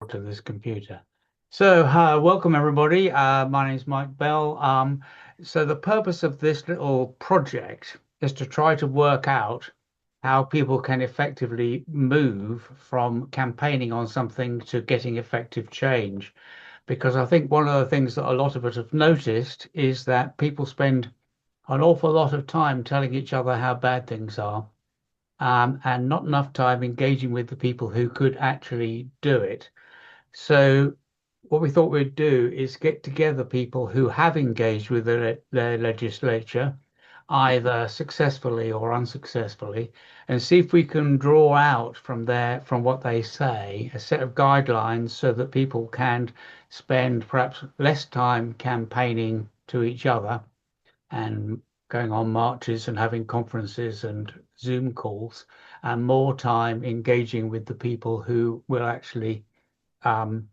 to this computer. So, welcome everybody. My name is Mike Bell. So the purpose of this little project is to try to work out how people can effectively move from campaigning on something to getting effective change. Because I think one of the things that a lot of us have noticed is that people spend an awful lot of time telling each other how bad things are, and not enough time engaging with the people who could actually do it. So what we thought we'd do is get together people who have engaged with their legislature, either successfully or unsuccessfully, and see if we can draw out from what they say, a set of guidelines so that people can spend perhaps less time campaigning to each other and going on marches and having conferences and Zoom calls, and more time engaging with the people who will actually um,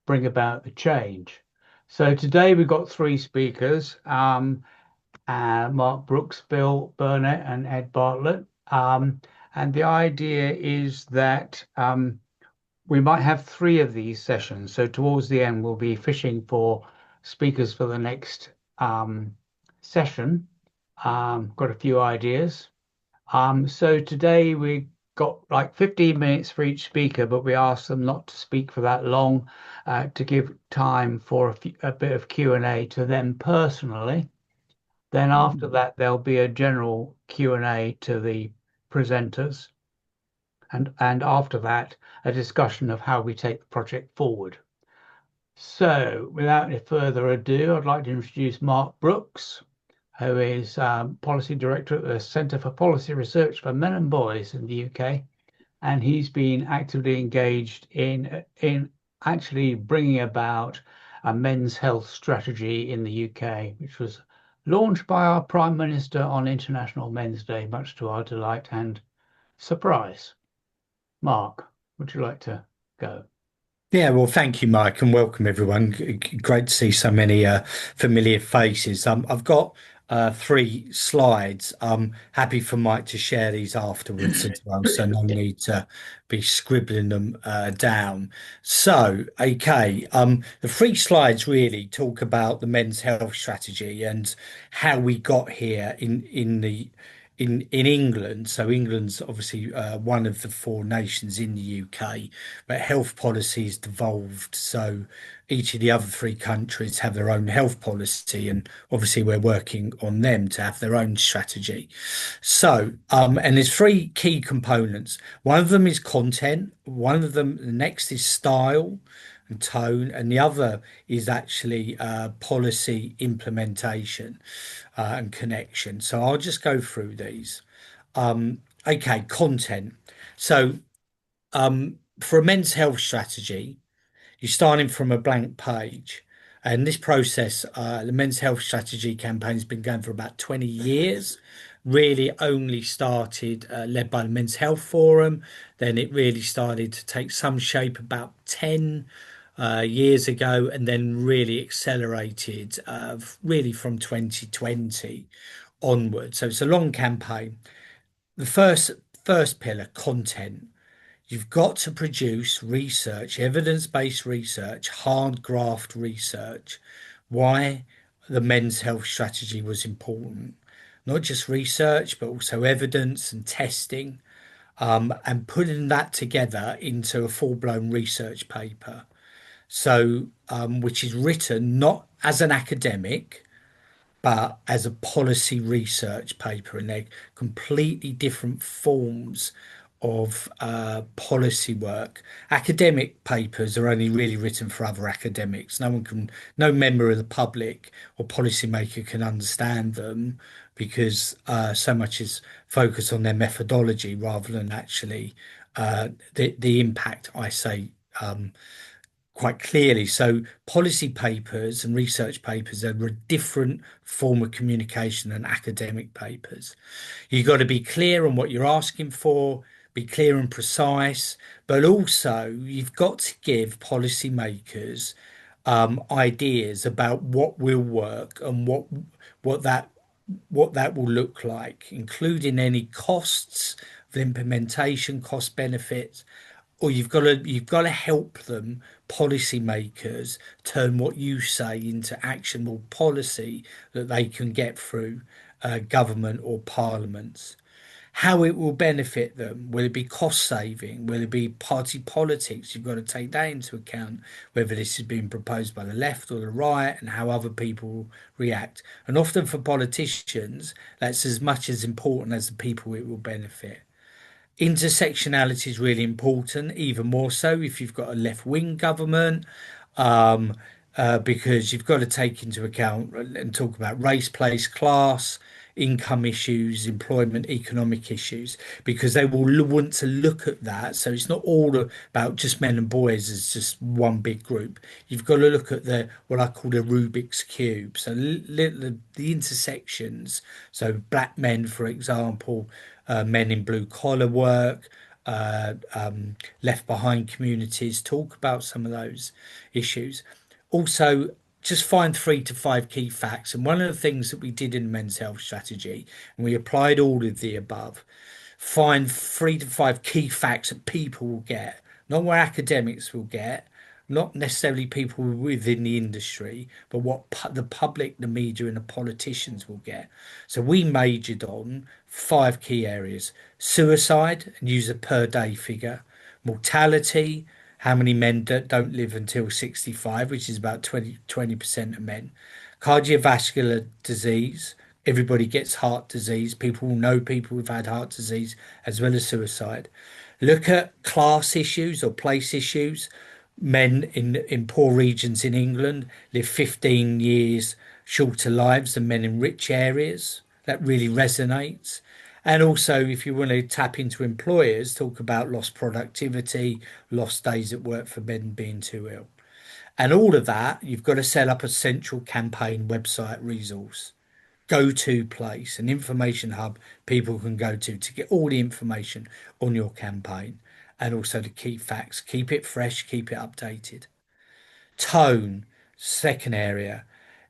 bring about the change. So today we've got three speakers, Mark Brooks, Bill Bernet, and Ed Bartlett. And the idea is that we might have three of these sessions. So towards the end, we'll be fishing for speakers for the next session. Got a few ideas. So today we got like 15 minutes for each speaker, but we asked them not to speak for that long, to give time for a bit of Q&A to them personally. Then after that, there'll be a general Q&A to the presenters. And after that, a discussion of how we take the project forward. So without any further ado, I'd like to introduce Mark Brooks, who is Policy Director at the Centre for Policy Research for Men and Boys in the UK. And he's been actively engaged in actually bringing about a men's health strategy in the UK, which was launched by our Prime Minister on International Men's Day, much to our delight and surprise. Mark, would you like to go? Yeah, well, thank you, Mike, and welcome everyone. Great to see so many familiar faces. I've got three slides. I'm happy for Mike to share these afterwards as well, so no need to be scribbling them down. So, okay, the three slides really talk about the men's health strategy and how we got here in England. So England's obviously one of the four nations in the UK, but health policies devolved. So each of the other three countries have their own health policy, and obviously we're working on them to have their own strategy. So, and there's three key components. One of them is content. One of them, the next is style and tone, and the other is actually policy implementation and connection. So I'll just go through these. Okay, content. So for a men's health strategy, you're starting from a blank page. And this process, the men's health strategy campaign has been going for about 20 years. Really only started led by the Men's Health Forum. Then it really started to take some shape about 10 years ago, and then really accelerated really from 2020 onward. So it's a long campaign. The first pillar, content. You've got to produce research, evidence-based research, hard graft research. Why the men's health strategy was important. Not just research, but also evidence and testing, and putting that together into a full-blown research paper. So, which is written not as an academic, but as a policy research paper, and they're completely different forms of policy work. Academic papers are only really written for other academics. No member of the public or policymaker can understand them because so much is focused on their methodology rather than actually the impact, I say, quite clearly. So policy papers and research papers are a different form of communication than academic papers. You've got to be clear on what you're asking for, be clear and precise, but also you've got to give policymakers ideas about what will work and what that what that will look like, including any costs of implementation, cost benefits, or you've got to help them, policymakers, turn what you say into actionable policy that they can get through government or parliaments. How it will benefit them. Will it be cost saving? Will it be party politics? You've got to take that into account, whether this is being proposed by the left or the right and how other people react. And often for politicians, that's as much as important as the people it will benefit. Intersectionality is really important, even more so if you've got a left-wing government, um, because you've got to take into account and talk about race, place, class, income issues, employment, economic issues, because they will want to look at that. So it's not all about just men and boys as just one big group. You've got to look at the what I call the Rubik's cube. So the intersections. So black men, for example, men in blue collar work, left behind communities, talk about some of those issues. Also, just find 3 to 5 key facts. And one of the things that we did in the men's health strategy, and we applied all of the above, find 3 to 5 key facts that people will get, not what academics will get, not necessarily people within the industry, but what the public, the media, and the politicians will get. So we majored on 5 key areas: suicide, and use a per day figure; mortality, how many men don't live until 65, which is about 20% of men; cardiovascular disease, everybody gets heart disease, people will know people who've had heart disease, as well as suicide. Look at class issues or place issues. Men in poor regions in England live 15 years shorter lives than men in rich areas. That really resonates. And also, if you want to tap into employers, talk about lost productivity, lost days at work for men being too ill. And all of that, you've got to set up a central campaign website resource, go-to place, an information hub people can go to get all the information on your campaign, and also the key facts. Keep it fresh, keep it updated. Tone, second area.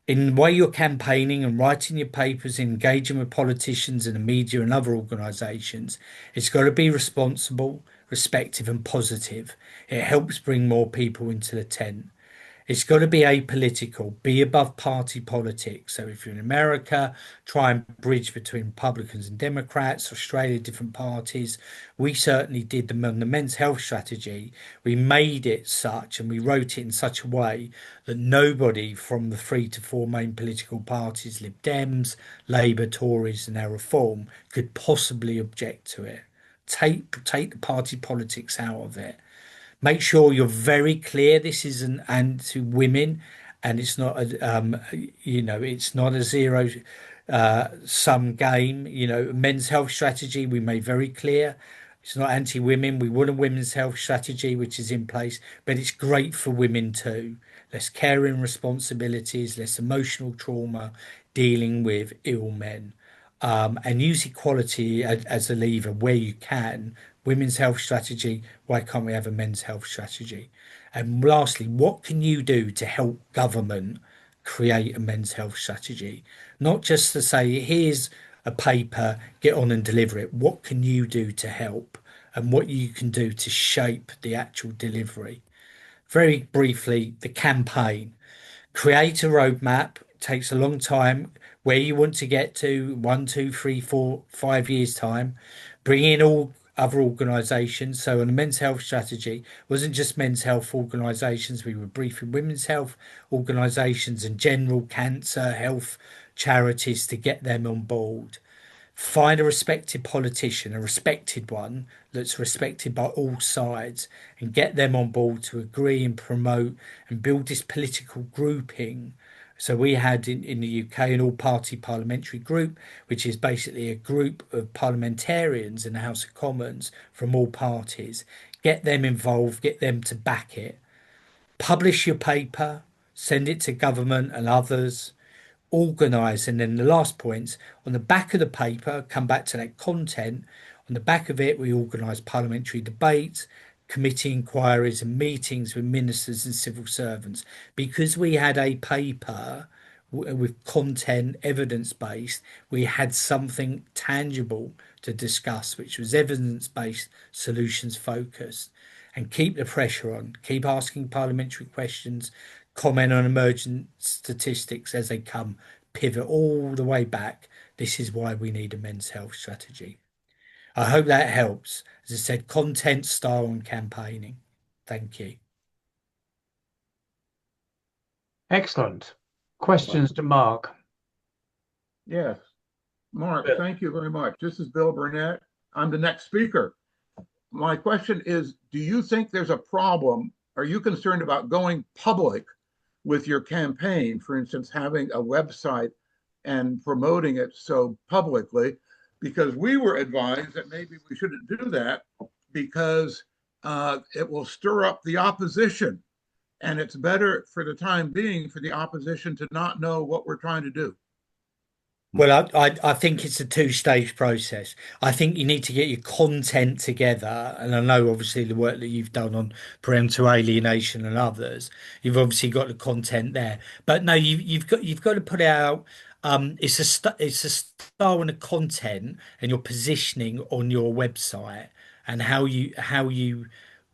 In the way you're campaigning and writing your papers, engaging with politicians and the media and other organisations, it's got to be responsible, respectful, and positive. It helps bring more people into the tent. It's got to be apolitical, be above party politics. So if you're in America, try and bridge between Republicans and Democrats, Australia, different parties. We certainly did them on the men's health strategy. We made it such and we wrote it in such a way that nobody from the 3 to 4 main political parties, Lib Dems, Labour, Tories, and our Reform, could possibly object to it. Take the party politics out of it. Make sure you're very clear this is an anti-women, and it's not it's not a zero sum game. Men's health strategy, we made very clear it's not anti-women. We want a women's health strategy which is in place, but it's great for women too. Less caring responsibilities, less emotional trauma, dealing with ill men, and use equality as a lever where you can. Women's health strategy, why can't we have a men's health strategy? And lastly, what can you do to help government create a men's health strategy? Not just to say, here's a paper, get on and deliver it. What can you do to help? And what you can do to shape the actual delivery. Very briefly, the campaign. Create a roadmap. It takes a long time. Where you want to get to, 1, 2, 3, 4, 5 years time. Bring in all other organisations. So on the men's health strategy, it wasn't just men's health organisations. We were briefing women's health organisations and general cancer health charities to get them on board. Find a respected politician, a respected one that's respected by all sides, and get them on board to agree and promote and build this political grouping. So we had in the UK an all-party parliamentary group, which is basically a group of parliamentarians in the House of Commons from all parties. Get them involved, get them to back it. Publish your paper, send it to government and others, organise. And then the last points on the back of the paper, come back to that content. On the back of it, we organise parliamentary debates, committee inquiries, and meetings with ministers and civil servants. Because we had a paper with content evidence based, we had something tangible to discuss, which was evidence based, solutions focused. and keep the pressure on. Keep asking parliamentary questions, comment on emergent statistics as they come, pivot all the way back. This is why we need a men's health strategy. I hope that helps. As I said, content, style, and campaigning. Thank you. Excellent. Questions to Mark? Yes. Mark, thank you very much. This is Bill Bernet. I'm the next speaker. My question is, do you think there's a problem? Are you concerned about going public with your campaign? For instance, having a website and promoting it so publicly? Because we were advised that maybe we shouldn't do that because it will stir up the opposition. And it's better for the time being for the opposition to not know what we're trying to do. Well, I think it's a two-stage process. I think you need to get your content together, and I know obviously the work that you've done on parental alienation and others, you've obviously got the content there. But no, you've got to put it out. It's a style and a content and your positioning on your website and how you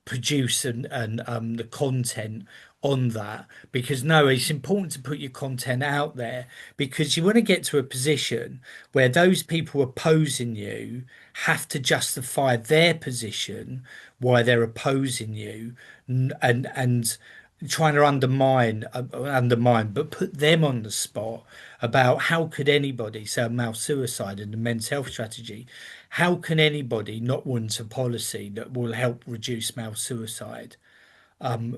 produce and the content on that, because no, it's important to put your content out there because you want to get to a position where those people opposing you have to justify their position why they're opposing you, and trying to undermine but put them on the spot about how could anybody say male suicide and the men's health strategy, how can anybody not want a policy that will help reduce male suicide,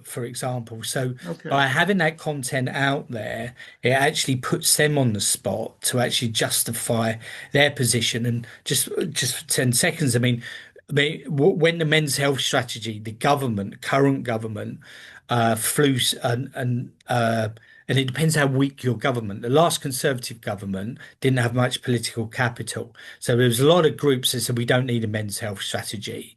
for example. So Okay. by having that content out there, it actually puts them on the spot to actually justify their position. And just for 10 seconds, when the men's health strategy, the government, current government, flew and it depends how weak your government. The last Conservative government didn't have much political capital. So there was a lot of groups that said we don't need a men's health strategy.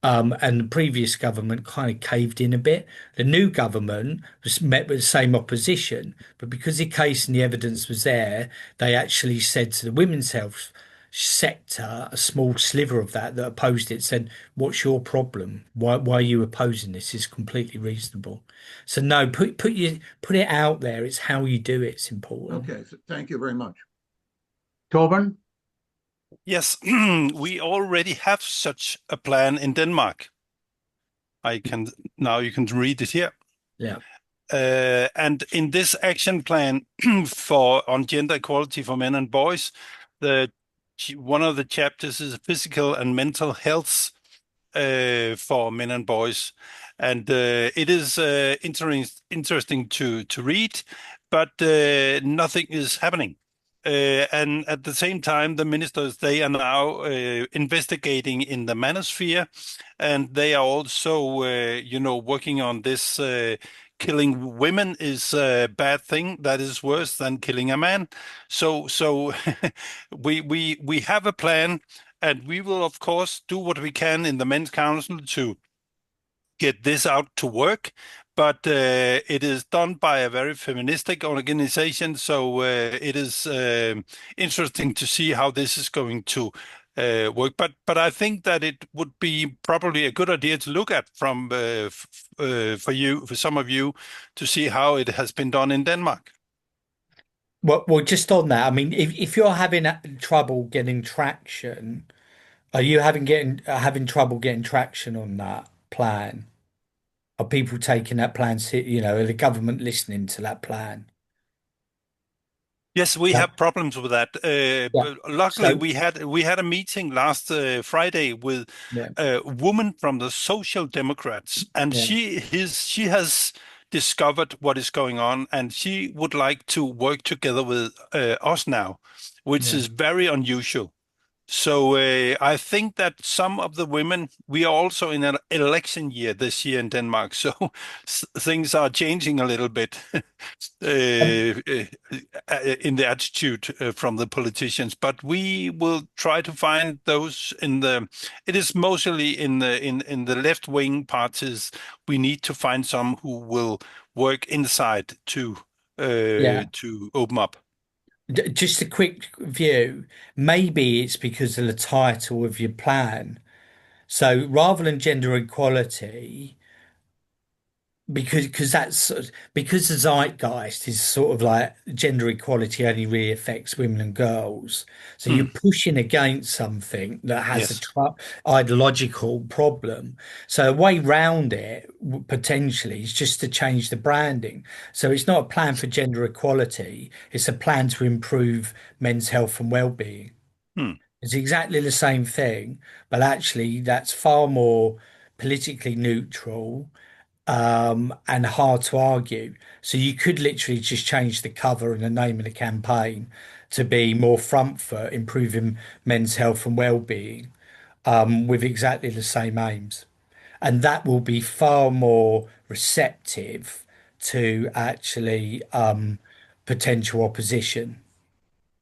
And the previous government kind of caved in a bit. The new government was met with the same opposition, but because the case and the evidence was there, they actually said to the women's health sector, a small sliver of that opposed it, said, "What's your problem? Why are you opposing this? It's completely reasonable." So no, put it out there. It's how you do it. It's important. Okay. So thank you very much. Torben? Yes, we already have such a plan in Denmark. Now you can read it here. Yeah. And in this action plan on gender equality for men and boys, one of the chapters is physical and mental health for men and boys, and it is interesting to read, but nothing is happening. And at the same time, the ministers, they are now investigating in the manosphere, and they are also, working on this. Killing women is a bad thing. That is worse than killing a man. So we have a plan, and we will of course do what we can in the Men's Council to get this out to work, but it is done by a very feministic organization. So it is interesting to see how this is going to work. But I think that it would be probably a good idea to look at from for some of you, to see how it has been done in Denmark. Well, just on that, I mean, if you're having trouble getting traction, are you having trouble getting traction on that plan? Are people taking that plan, are the government listening to that plan? Yes, we Yeah. have problems with that. Yeah. But luckily, So, we had a meeting last Friday with yeah, a woman from the Social Democrats, and yeah, she has discovered what is going on, and she would like to work together with us now, which yeah. is very unusual. So I think that some of the women, we are also in an election year this year in Denmark, so things are changing a little bit in the attitude from the politicians. But we will try to find those in the. It is mostly in the left wing parties. We need to find some who will work inside Yeah. to open up. Just a quick view. Maybe it's because of the title of your plan. So rather than gender equality, because that's because the zeitgeist is sort of like gender equality only really affects women and girls. So you're Hmm. pushing against something that has a Yes. ideological problem. So a way round it potentially is just to change the branding. So it's not a plan for gender equality, it's a plan to improve men's health and well-being. Hmm. It's exactly the same thing, but actually that's far more politically neutral and hard to argue. So you could literally just change the cover and the name of the campaign to be more front foot, improving men's health and well-being, with exactly the same aims. And that will be far more receptive to actually potential opposition.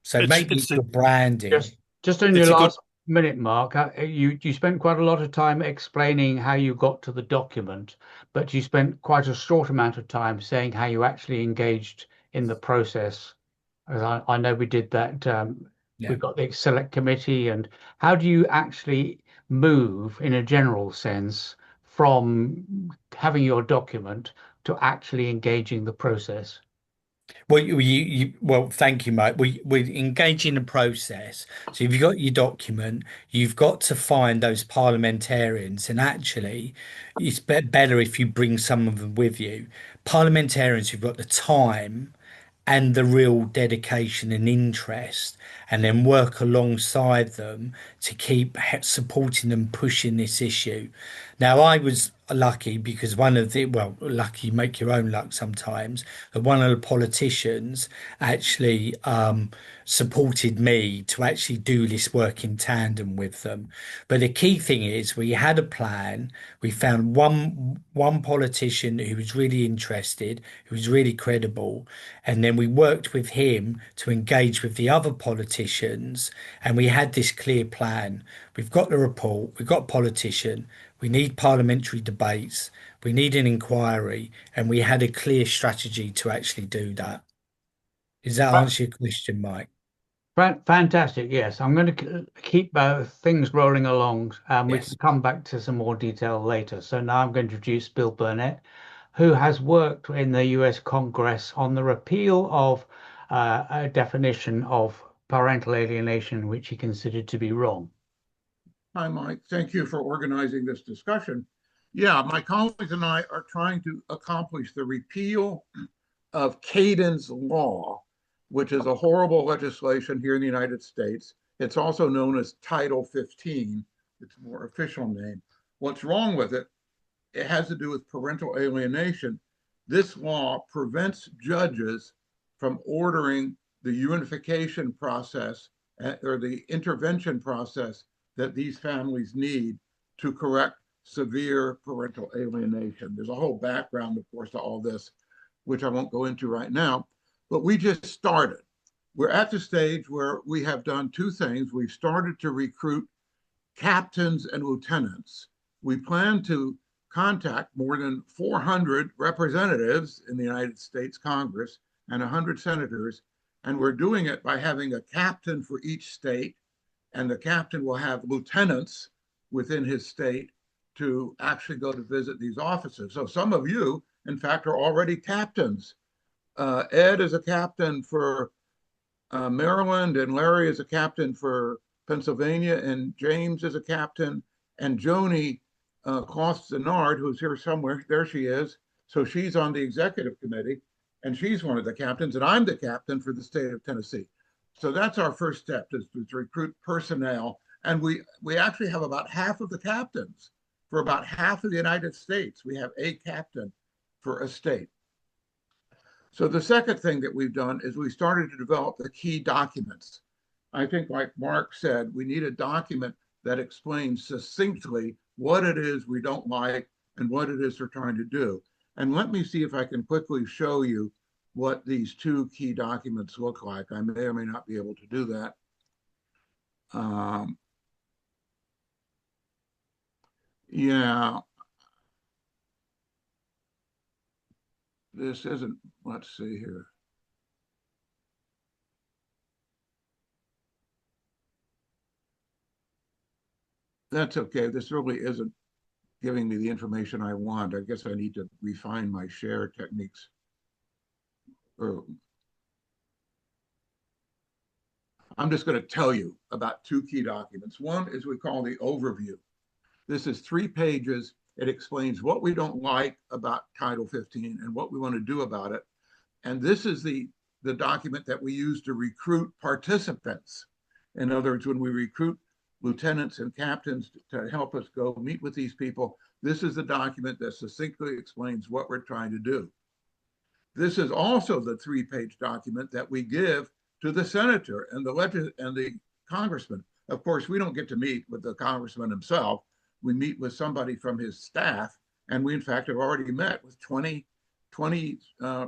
So It's maybe it's it's a the branding. Just on your it's a good last minute, Mark, you spent quite a lot of time explaining how you got to the document, but you spent quite a short amount of time saying how you actually engaged in the process. As I know we did that. We Yeah. got the select committee, and how do you actually move in a general sense from having your document to actually engaging the process? Well, well, thank you, mate. We engage in a process. So if you've got your document, you've got to find those parliamentarians, and actually, it's better if you bring some of them with you. Parliamentarians who've got the time and the real dedication and interest, and then work alongside them to keep supporting them pushing this issue. Now, I was lucky because well, lucky, you make your own luck sometimes, but one of the politicians actually supported me to actually do this work in tandem with them. But the key thing is we had a plan. We found one politician who was really interested, who was really credible, and then we worked with him to engage with the other politicians, and we had this clear plan. We've got the report, we've got a politician, we need parliamentary debates, we need an inquiry, and we had a clear strategy to actually do that. Does that answer your question, Mike? Fantastic. Yes, I'm going to keep things rolling along. We can Yes. come back to some more detail later. So now I'm going to introduce Bill Bernet, who has worked in the US Congress on the repeal of a definition of parental alienation, which he considered to be wrong. Hi, Mike. Thank you for organizing this discussion. Yeah, my colleagues and I are trying to accomplish the repeal of Caden's Law, which is a horrible legislation here in the United States. It's also known as Title 15, its more official name. What's wrong with it? It has to do with parental alienation. This law prevents judges from ordering the unification process or the intervention process that these families need to correct severe parental alienation. There's a whole background, of course, to all this, which I won't go into right now, but we just started. We're at the stage where we have done two things. We've started to recruit captains and lieutenants. We plan to contact more than 400 representatives in the United States Congress and 100 senators, and we're doing it by having a captain for each state, and the captain will have lieutenants within his state to actually go to visit these offices. So some of you, in fact, are already captains. Ed is a captain for Maryland, and Larry is a captain for Pennsylvania, and James is a captain, and Joni Kloss-Zenard, who's here somewhere, there she is. So she's on the executive committee, and she's one of the captains, and I'm the captain for the state of Tennessee. So that's our first step, is to recruit personnel. And we actually have about half of the captains for about half of the United States. We have a captain for a state. So the second thing that we've done is we started to develop the key documents. I think, like Mark said, we need a document that explains succinctly what it is we don't like and what it is we're trying to do. And let me see if I can quickly show you what these two key documents look like. I may or may not be able to do that. Yeah, this isn't, let's see here. That's okay. This really isn't giving me the information I want. I guess I need to refine my share techniques. Or I'm just going to tell you about two key documents. One is we call the overview. This is 3 pages. It explains what we don't like about Title 15 and what we want to do about it. And this is the document that we use to recruit participants. In other words, when we recruit lieutenants and captains to help us go meet with these people, this is the document that succinctly explains what we're trying to do. This is also the 3-page document that we give to the senator and the congressman. Of course, we don't get to meet with the congressman himself. We meet with somebody from his staff, and we in fact have already met with 20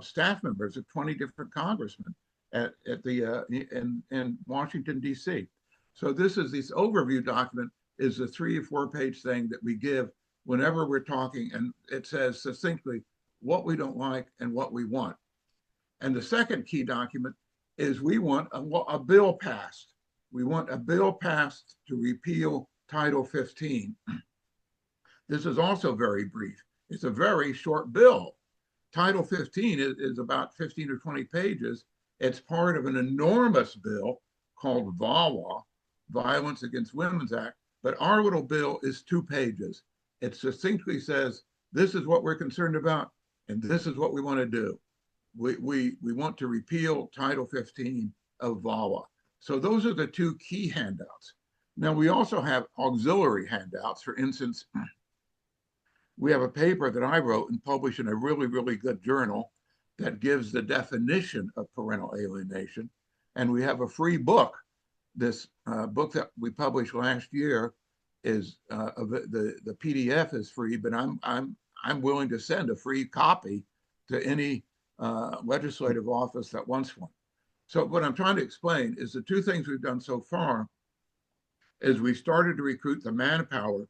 staff members of 20 different congressmen in Washington, D.C. So this overview document is a 3 or 4 page thing that we give whenever we're talking, and it says succinctly what we don't like and what we want. And the second key document is we want a bill passed. We want a bill passed to repeal Title 15. This is also very brief. It's a very short bill. Title 15 is about 15 or 20 pages. It's part of an enormous bill called VAWA, Violence Against Women's Act, but our little bill is 2 pages. It succinctly says, this is what we're concerned about, and this is what we want to do. We want to repeal Title 15 of VAWA. So those are the 2 key handouts. Now, we also have auxiliary handouts. For instance, we have a paper that I wrote and published in a really, really good journal that gives the definition of parental alienation. And we have a free book. This book that we published last year is the PDF is free, but I'm willing to send a free copy to any legislative office that wants one. So what I'm trying to explain is the 2 things we've done so far is we started to recruit the manpower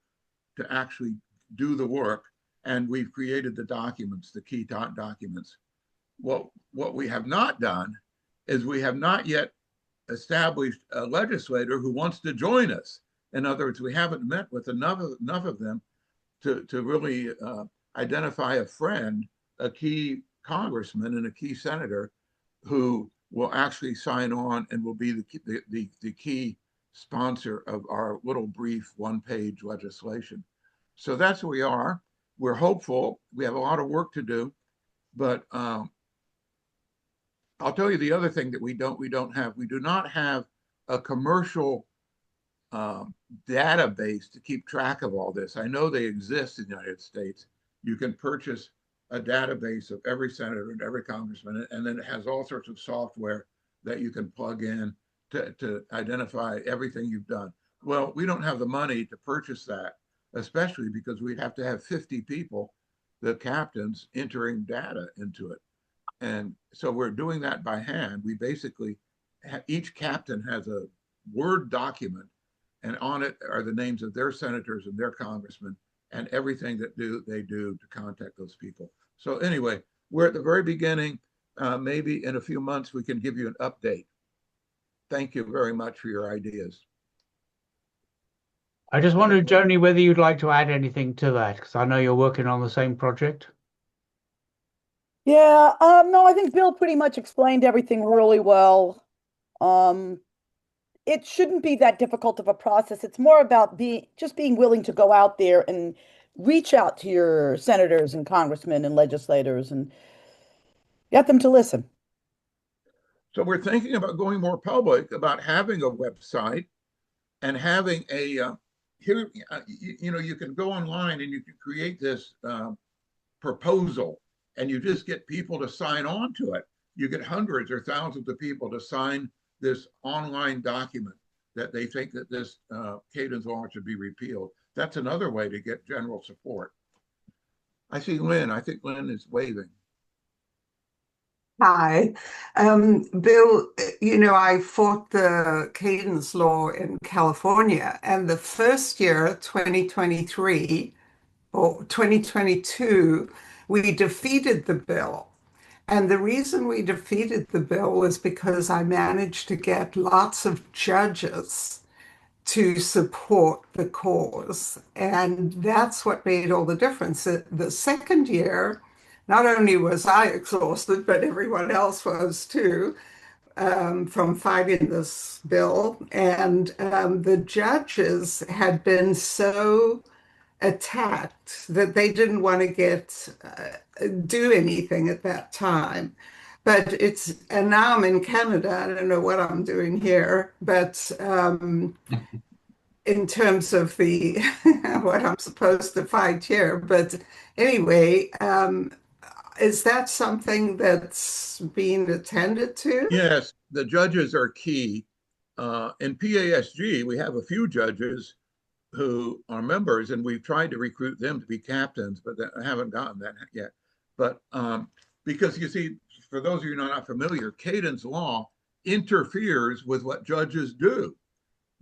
to actually do the work, and we've created the documents, the key documents. What we have not done is we have not yet established a legislator who wants to join us. In other words, we haven't met with enough of them to really identify a friend, a key congressman and a key senator who will actually sign on and will be the key sponsor of our little brief 1-page legislation. So that's where we are. We're hopeful. We have a lot of work to do, but I'll tell you the other thing that we don't have. We do not have a commercial database to keep track of all this. I know they exist in the United States. You can purchase a database of every senator and every congressman, and then it has all sorts of software that you can plug in to identify everything you've done. Well, we don't have the money to purchase that, especially because we'd have to have 50 people, the captains, entering data into it. And so we're doing that by hand. We basically, each captain has a Word document, and on it are the names of their senators and their congressmen and everything that they do to contact those people. So anyway, we're at the very beginning. Maybe in a few months, we can give you an update. Thank you very much for your ideas. I just wondered, Joni, whether you'd like to add anything to that, because I know you're working on the same project. Yeah, no, I think Bill pretty much explained everything really well. It shouldn't be that difficult of a process. It's more about just being willing to go out there and reach out to your senators and congressmen and legislators and get them to listen. So we're thinking about going more public, about having a website and having here, you can go online and you can create this proposal, and you just get people to sign on to it. You get hundreds or thousands of people to sign this online document that they think that this cadence law should be repealed. That's another way to get general support. I see Lynn. I think Lynn is waving. Hi. Bill, I fought the cadence law in California, and the first year, 2023 or 2022, we defeated the bill. And the reason we defeated the bill was because I managed to get lots of judges to support the cause. And that's what made all the difference. The second year, not only was I exhausted, but everyone else was too, from fighting this bill. And the judges had been so attacked that they didn't want to do anything at that time. But and now I'm in Canada. I don't know what I'm doing here, but in terms of the what I'm supposed to fight here. But anyway, is that something that's being attended to? Yes, the judges are key. In PASG, we have a few judges who are members, and we've tried to recruit them to be captains, but I haven't gotten that yet. But because you see, for those of you who are not familiar, Cadence law interferes with what judges do.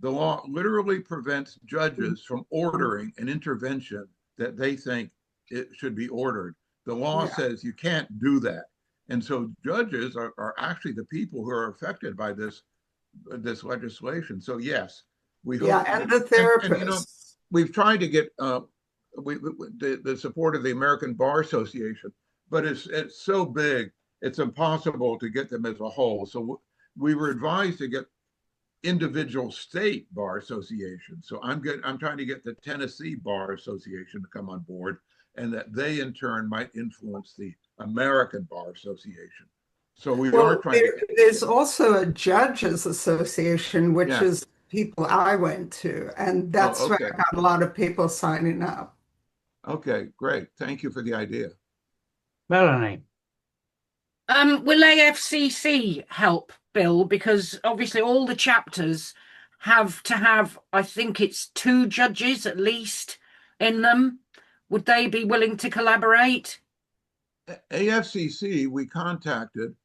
The law literally prevents judges from ordering an intervention that they think it should be ordered. The law says you can't do that. And so judges are actually the people who are affected by this legislation. So yes, we hope. And the therapists. And, you know, we've tried to get the support of the American Bar Association, but it's so big, it's impossible to get them as a whole. So we were advised to get individual state bar associations. So I'm trying to get the Tennessee Bar Association to come on board, and that they in turn might influence the American Bar Association. So we are trying there's also a judges association, which is people I went to, and that's where I got a lot of people signing up. Okay, great. Thank you for the idea. Melanie. Will AFCC help, Bill? Because obviously all the chapters have to have, I think it's 2 judges at least in them. Would they be willing to collaborate? AFCC, we contacted,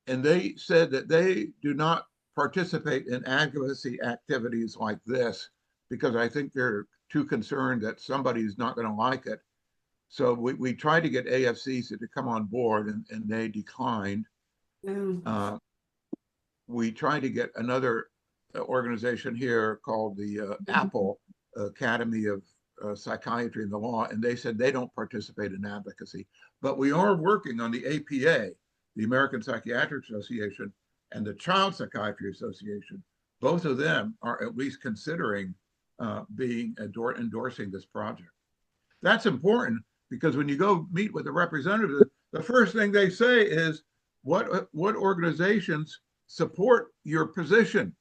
and they said that they do not participate in advocacy activities like this because I think they're too concerned that somebody's not going to like it. So we tried to get AFCC to come on board, and they declined. We tried to get another organization here called the Apple Academy of Psychiatry and the Law, and they said they don't participate in advocacy. But we are working on the APA, the American Psychiatric Association, and the Child Psychiatry Association. Both of them are at least considering endorsing this project. That's important because when you go meet with the representative, the first thing they say is, what organizations support your position?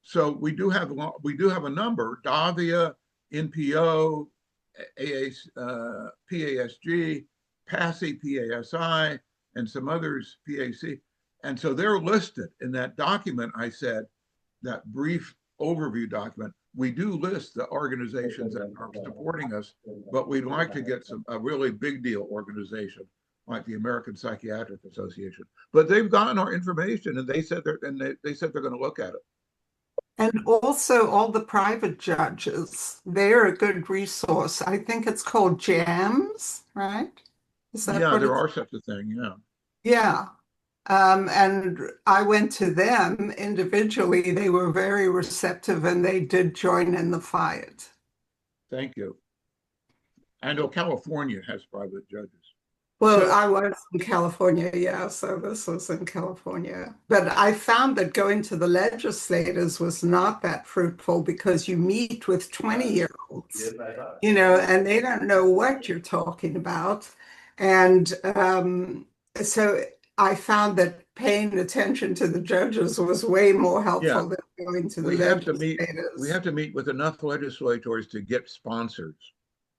So we do have a number: Davia, NPO, PASG, PASI, PASI, and some others, PAC. And so they're listed in that document. I said, that brief overview document, we do list the organizations that are supporting us, but we'd like to get a really big deal organization like the American Psychiatric Association. But they've gotten our information, and they said they're going to look at it. And also all the private judges, they're a good resource. I think it's called JAMS, right? Is that there are such a thing, Yeah. And I went to them individually. They were very receptive, and they did join in the fight. Thank you. I know California has private judges. Well, I was in California, so this was in California. But I found that going to the legislators was not that fruitful because you meet with 20-year-olds, and they don't know what you're talking about. And so I found that paying attention to the judges was way more helpful than going to the legislators. We have to meet with enough legislators to get sponsors.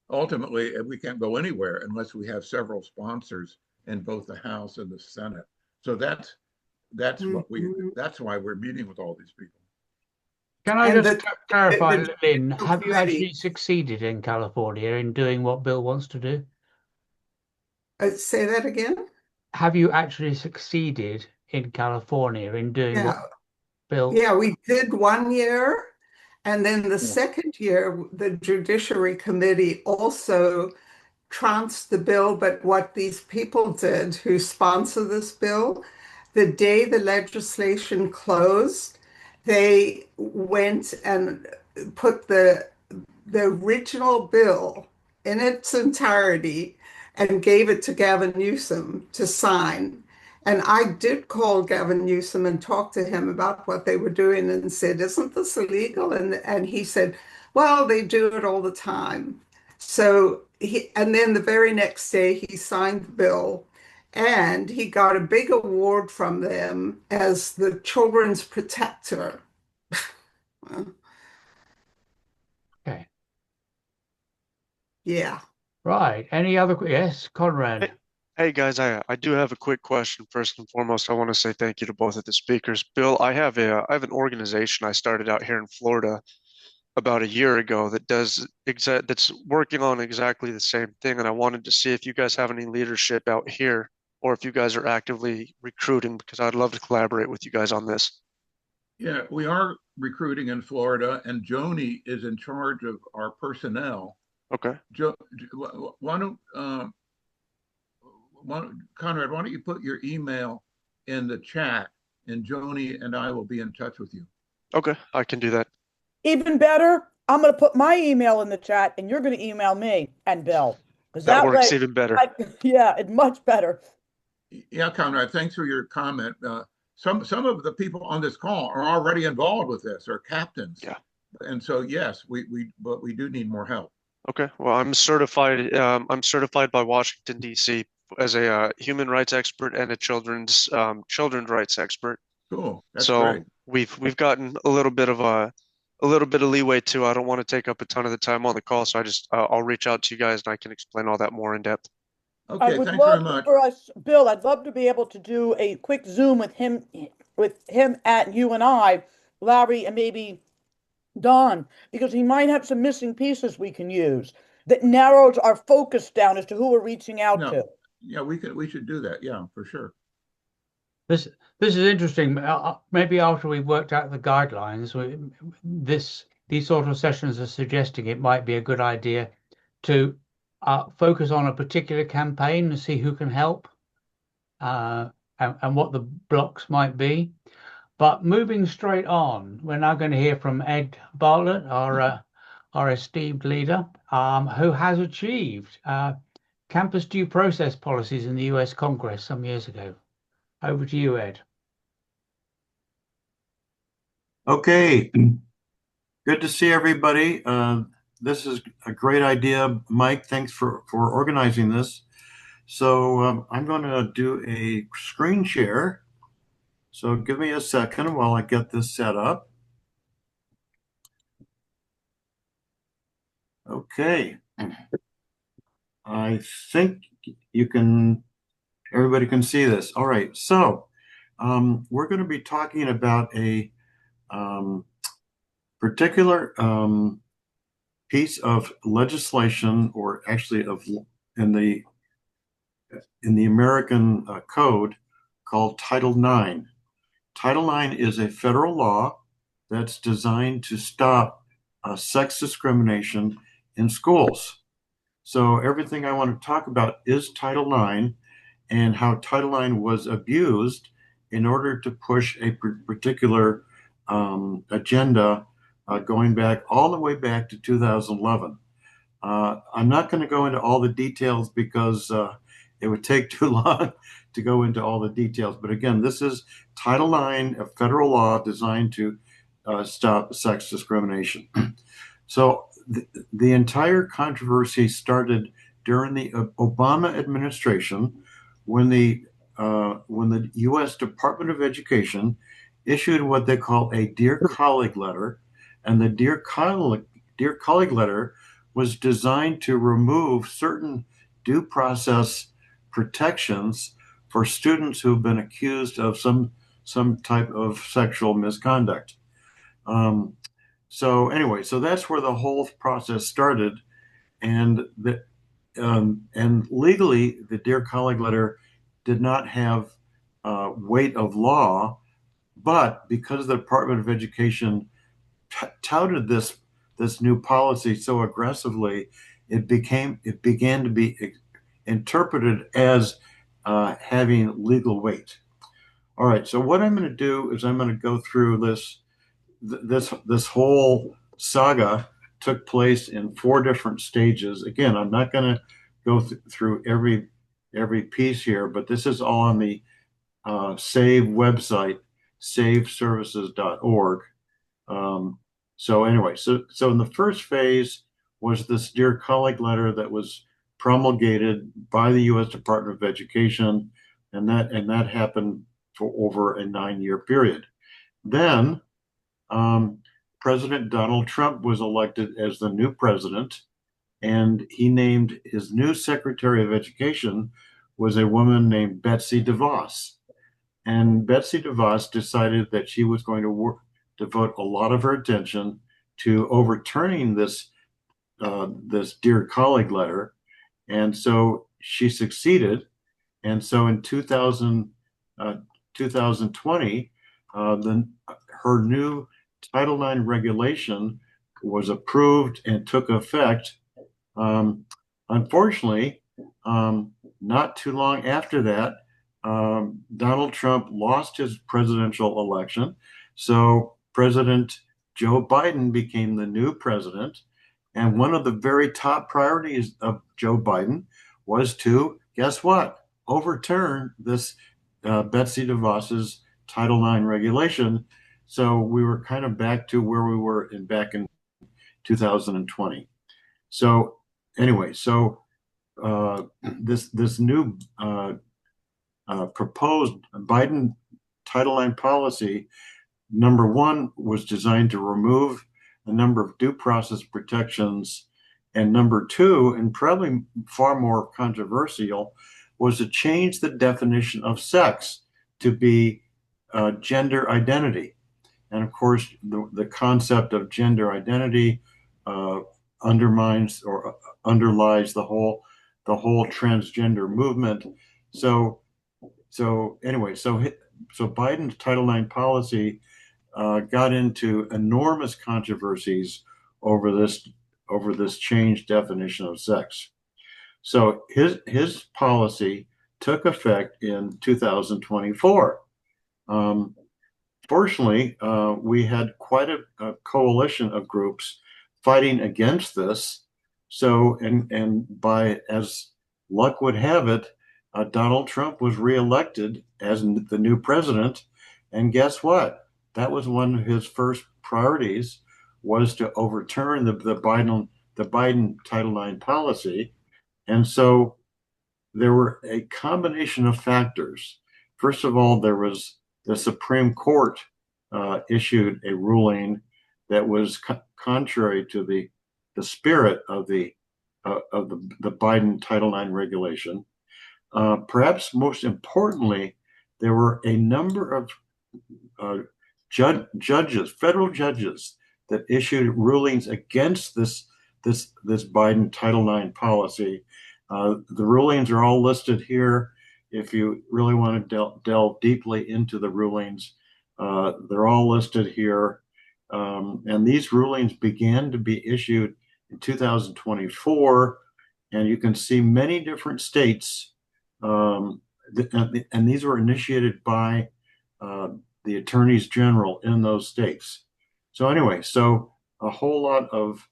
Ultimately, we can't go anywhere unless we have several sponsors in both the House and the Senate. So that's why we're meeting with all these people. Can I just clarify, Lynn, have you actually succeeded in California in doing what Bill wants to do? Say that again? Have you actually succeeded in California in doing what Bill? Yeah, we did 1 year. And then the second year, the Judiciary Committee also trounced the bill. But what these people did who sponsor this bill, the day the legislation closed, they went and put the original bill in its entirety and gave it to Gavin Newsom to sign. And I did call Gavin Newsom and talk to him about what they were doing and said, "Isn't this illegal?" And he said, "Well, they do it all the time." So and then the very next day he signed the bill and he got a big award from them as the children's protector. Okay. Yeah. Right. Any other? Yes, Conrad. Hey guys, I do have a quick question. First and foremost, I want to say thank you to both of the speakers. Bill, I have an organization I started out here in Florida about a year ago that's working on exactly the same thing, and I wanted to see if you guys have any leadership out here or if you guys are actively recruiting, because I'd love to collaborate with you guys on this. Yeah, we are recruiting in Florida, and Joni is in charge of our personnel. Okay. Why don't Conrad, why don't you put your email in the chat, and Joni and I will be in touch with you. Okay, I can do that. Even better, I'm going to put my email in the chat and you're going to email me and Bill. Because That works way, even better. yeah, it's much better. Yeah, Conrad, thanks for your comment. Some of the people on this call are already involved with this, or captains. Yeah. And so yes, but we do need more help. Okay. Well, I'm certified. I'm certified by Washington, D.C. as a human rights expert and a children's rights expert. Cool. That's So great. we've gotten a little bit of leeway too. I don't want to take up a ton of the time on the call, so I'll reach out to you guys and I can explain all that more in depth. I Okay, would thanks very love much. for us, Bill, I'd love to be able to do a quick Zoom with him at you and I, Larry, and maybe Don, because he might have some missing pieces we can use that narrows our focus down as to who we're reaching out No. to. Yeah, we should do that. Yeah, for sure. This is interesting. Maybe after we've worked out the guidelines, these sort of sessions are suggesting it might be a good idea to focus on a particular campaign and see who can help and what the blocks might be. But moving straight on, we're now going to hear from Ed Bartlett, our esteemed leader, who has achieved campus due process policies in the US Congress some years ago. Over to you, Ed. Okay, good to see everybody. This is a great idea, Mike. Thanks for organizing this. So I'm going to do a screen share. So give me a second while I get this set up. Okay. I think everybody can see this. All right. So we're going to be talking about a particular piece of legislation, or actually in the American Code, called Title IX. Title IX is a federal law that's designed to stop sex discrimination in schools. So everything I want to talk about is Title IX and how Title IX was abused in order to push a particular agenda going back all the way back to 2011. I'm not going to go into all the details because it would take too long to go into all the details. But again, this is Title IX, a federal law designed to stop sex discrimination. So the entire controversy started during the Obama administration when the U.S. Department of Education issued what they call a Dear Colleague letter. And the Dear Colleague letter was designed to remove certain due process protections for students who've been accused of some type of sexual misconduct. So anyway, so that's where the whole process started, and legally, the Dear Colleague letter did not have weight of law, but because the Department of Education touted this new policy so aggressively, it began to be interpreted as having legal weight. All right, so what I'm going to do is I'm going to go through this whole saga took place in 4 different stages. Again, I'm not going to go through every piece here, but this is all on the SAVE website, saveservices.org. So anyway, so in the first phase was this Dear Colleague letter that was promulgated by the U.S. Department of Education, and that happened for over a 9-year period. Then President Donald Trump was elected as the new president, and he named his new Secretary of Education was a woman named Betsy DeVos. And Betsy DeVos decided that she was going to devote a lot of her attention to overturning this Dear Colleague letter. And so she succeeded. And so in 2020, her new Title IX regulation was approved and took effect. Unfortunately, not too long after that, Donald Trump lost his presidential election. So President Joe Biden became the new president. And one of the very top priorities of Joe Biden was to, guess what, overturn this Betsy DeVos's Title IX regulation. So we were kind of back to where we were back in 2020. So anyway, so this new proposed Biden Title IX policy, number one, was designed to remove a number of due process protections. And number two, and probably far more controversial, was to change the definition of sex to be gender identity. And of course, the concept of gender identity undermines or underlies the whole transgender movement. So anyway, so Biden's Title IX policy got into enormous controversies over this changed definition of sex. So his policy took effect in 2024. Fortunately, we had quite a coalition of groups fighting against this. So, and by as luck would have it, Donald Trump was reelected as the new president. And guess what? That was one of his first priorities, was to overturn the Biden Title IX policy. And so there were a combination of factors. First of all, there was the Supreme Court issued a ruling that was contrary to the spirit of the Biden Title IX regulation. Perhaps most importantly, there were a number of judges, federal judges, that issued rulings against this Biden Title IX policy. The rulings are all listed here. If you really want to delve deeply into the rulings, they're all listed here. And these rulings began to be issued in 2024, and you can see many different states, and these were initiated by the attorneys general in those states. So anyway, so a whole lot of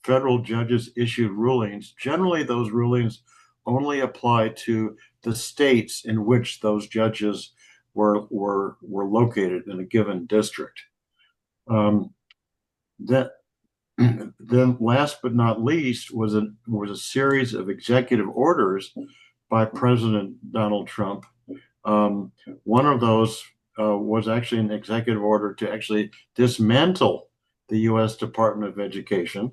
federal judges issued rulings. Generally, those rulings only apply to the states in which those judges were located in a given district. Then last but not least was a series of executive orders by President Donald Trump. One of those was actually an executive order to actually dismantle the U.S. Department of Education,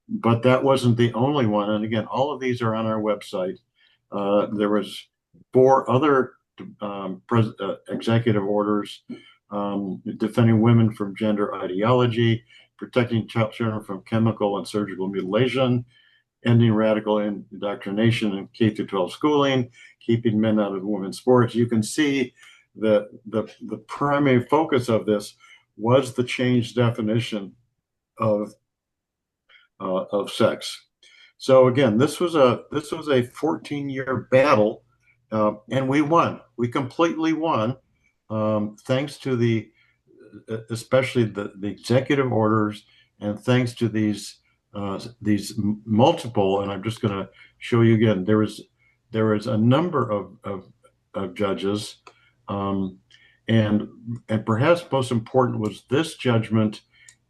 but that wasn't the only one. And again, all of these are on our website. There was 4 other executive orders defending women from gender ideology, protecting children from chemical and surgical mutilation, ending radical indoctrination in K-12 schooling, keeping men out of women's sports. You can see that the primary focus of this was the changed definition of sex. So again, this was a 14-year battle, and we won. We completely won, thanks to especially the executive orders And thanks to these multiple, and I'm just going to show you again, there was a number of judges, and perhaps most important was this judgment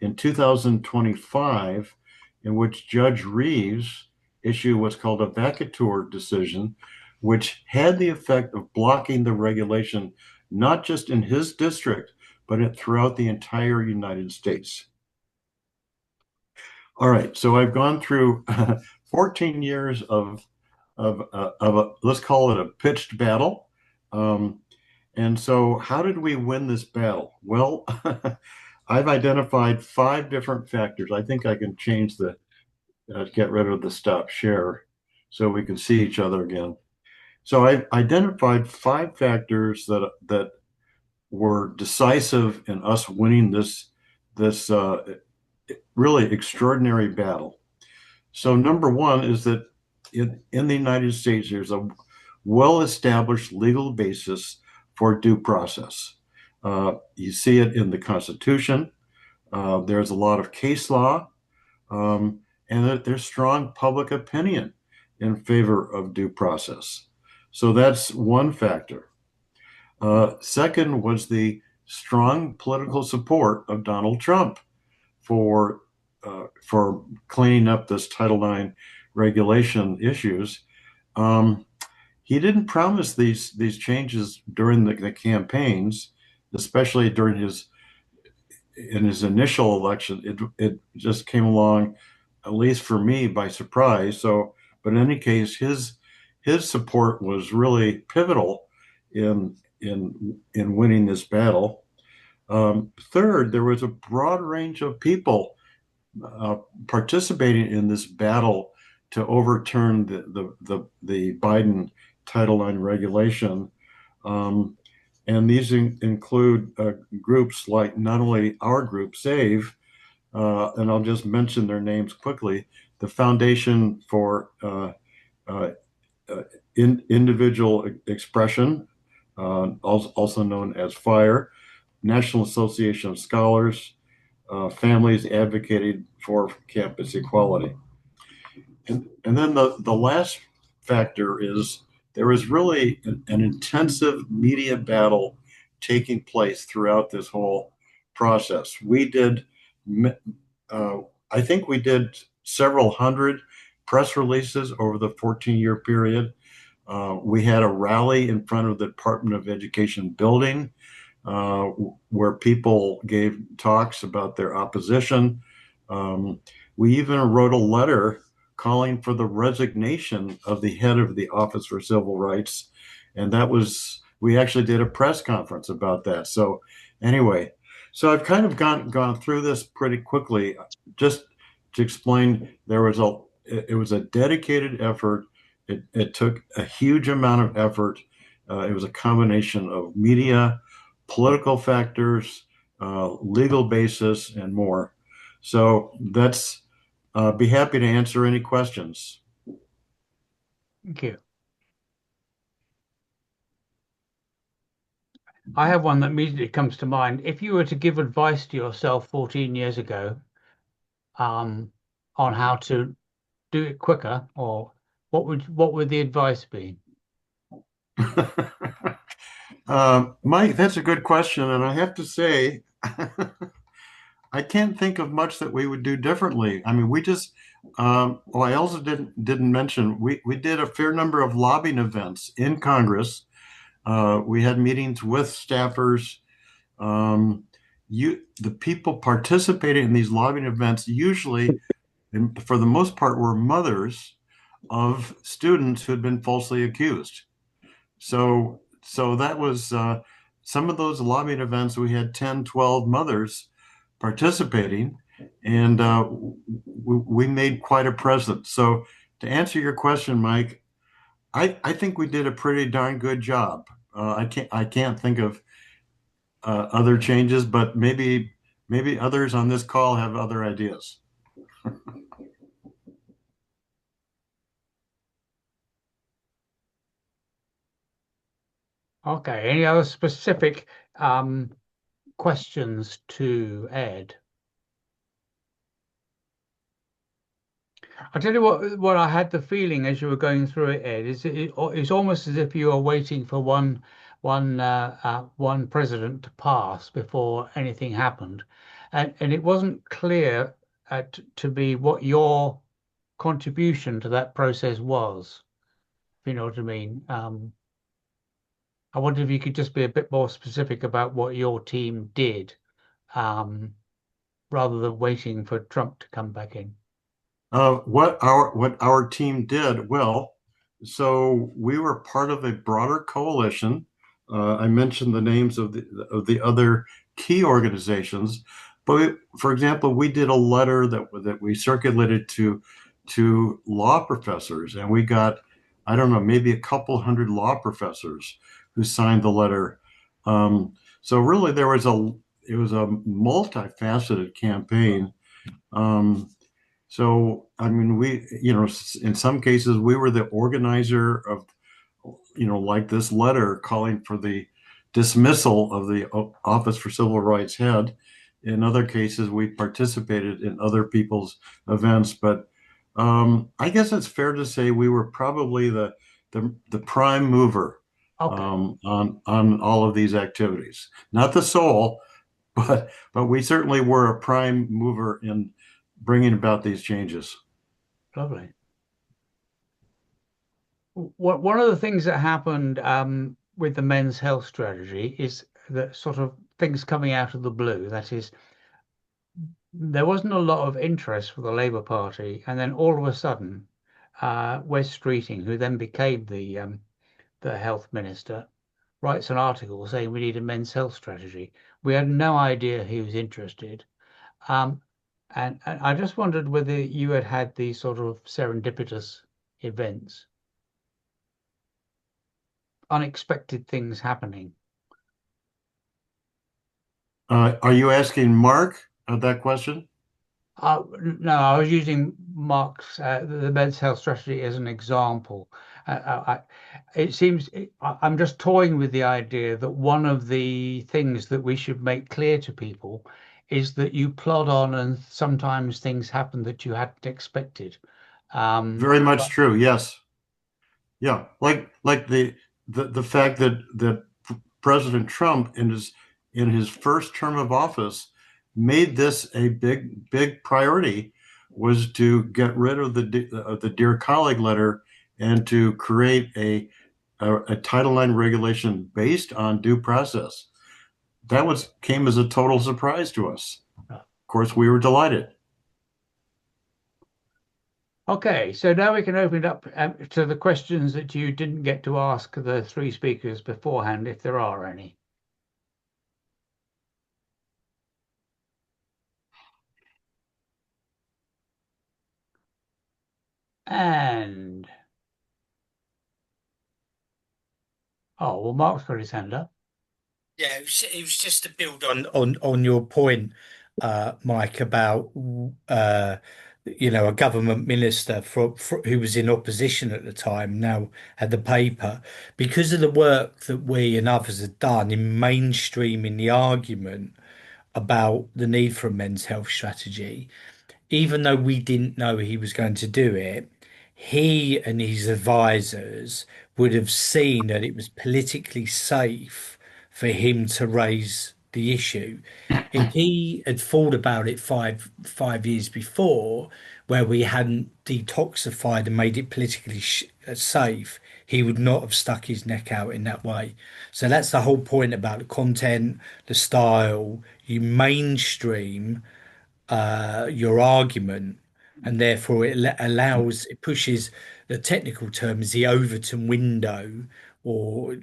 in 2025, in which Judge Reeves issued what's called a vacatur decision, which had the effect of blocking the regulation, not just in his district, but throughout the entire United States. All right, so I've gone through 14 years of a, let's call it a pitched battle. And so how did we win this battle? Well, I've identified 5 different factors. I think I can change get rid of the stop share so we can see each other again. So I've identified 5 factors that were decisive in us winning this really extraordinary battle. So number one is that in the United States, there's a well-established legal basis for due process. You see it in the Constitution. There's a lot of case law, and that there's strong public opinion in favor of due process. So that's one factor. Second was the strong political support of Donald Trump for cleaning up this Title IX regulation issues. He didn't promise these changes during the campaigns, especially during his initial election. It just came along, at least for me, by surprise. So, but in any case, his support was really pivotal in winning this battle. Third, there was a broad range of people participating in this battle to overturn the Biden Title IX regulation. And these include groups like not only our group, SAVE, and I'll just mention their names quickly, the Foundation for Individual Expression, also known as FIRE, National Association of Scholars, Families Advocating for Campus Equality. And then the last factor is there was really an intensive media battle taking place throughout this whole process. We did, I think we did several hundred press releases over the 14-year period. We had a rally in front of the Department of Education building where people gave talks about their opposition. We even wrote a letter calling for the resignation of the head of the Office for Civil Rights. And we actually did a press conference about that. So anyway, so I've kind of gone through this pretty quickly just to explain it was a dedicated effort. It took a huge amount of effort. It was a combination of media, political factors, legal basis, and more. So that's, be happy to answer any questions. Thank you. I have one that immediately comes to mind. If you were to give advice to yourself 14 years ago on how to do it quicker, or what would the advice be? Mike, that's a good question. And I have to say, I can't think of much that we would do differently. I mean, we just, I also didn't mention, we did a fair number of lobbying events in Congress. We had meetings with staffers. The people participating in these lobbying events usually, for the most part, were mothers of students who had been falsely accused. So that was some of those lobbying events. We had 10, 12 mothers participating, and we made quite a presence. So to answer your question, Mike, I think we did a pretty darn good job. I can't think of other changes, but maybe others on this call have other ideas. Okay. Any other specific questions to Ed? I tell you what I had the feeling as you were going through it, Ed, is it's almost as if you were waiting for one president to pass before anything happened, and it wasn't clear to me what your contribution to that process was. If you know what I mean. I wonder if you could just be a bit more specific about what your team did, um, rather than waiting for Trump to come back in. What our team did, well, so we were part of a broader coalition. I mentioned the names of the other key organizations, but for example, we did a letter that we circulated to law professors, and we got, I don't know, maybe a couple hundred law professors who signed the letter. So really, it was a multifaceted campaign. So, I mean, in some cases, we were the organizer of, like this letter calling for the dismissal of the Office for Civil Rights head. In other cases, we participated in other people's events. But I guess it's fair to say we were probably the prime mover Okay. on all of these activities. Not the sole, but we certainly were a prime mover in bringing about these changes. Lovely. One of the things that happened with the men's health strategy is that sort of things coming out of the blue. That is, there wasn't a lot of interest for the Labour Party, and then all of a sudden, Wes Streeting, who then became the health minister, writes an article saying we need a men's health strategy. We had no idea he was interested. Um, and I just wondered whether you had these sort of serendipitous events, unexpected things happening. Are you asking Mark that question? No, I was using Mark's the men's health strategy as an example. It seems I'm just toying with the idea that one of the things that we should make clear to people is that you plod on and sometimes things happen that you hadn't expected. Very much true. Yes. Yeah. Like the fact that President Trump in his first term of office made this a big priority, was to get rid of the Dear Colleague letter and to create a Title IX regulation based on due process. That came as a total surprise to us. Of course, we were delighted. Okay, so now we can open it up to the questions that you didn't get to ask the three speakers beforehand, if there are any. And well, Mark's got his hand up. Yeah, it was just to build on your point, Mike, about a government minister who was in opposition at the time now had the paper, because of the work that we and others had done in mainstreaming the argument about the need for a men's health strategy. Even though we didn't know he was going to do it, he and his advisors would have seen that it was politically safe for him to raise the issue. If he had thought about it five years before, where we hadn't detoxified and made it politically safe, he would not have stuck his neck out in that way. So that's the whole point about the content, the style. You mainstream your argument, and therefore it pushes, the technical term is the Overton window, or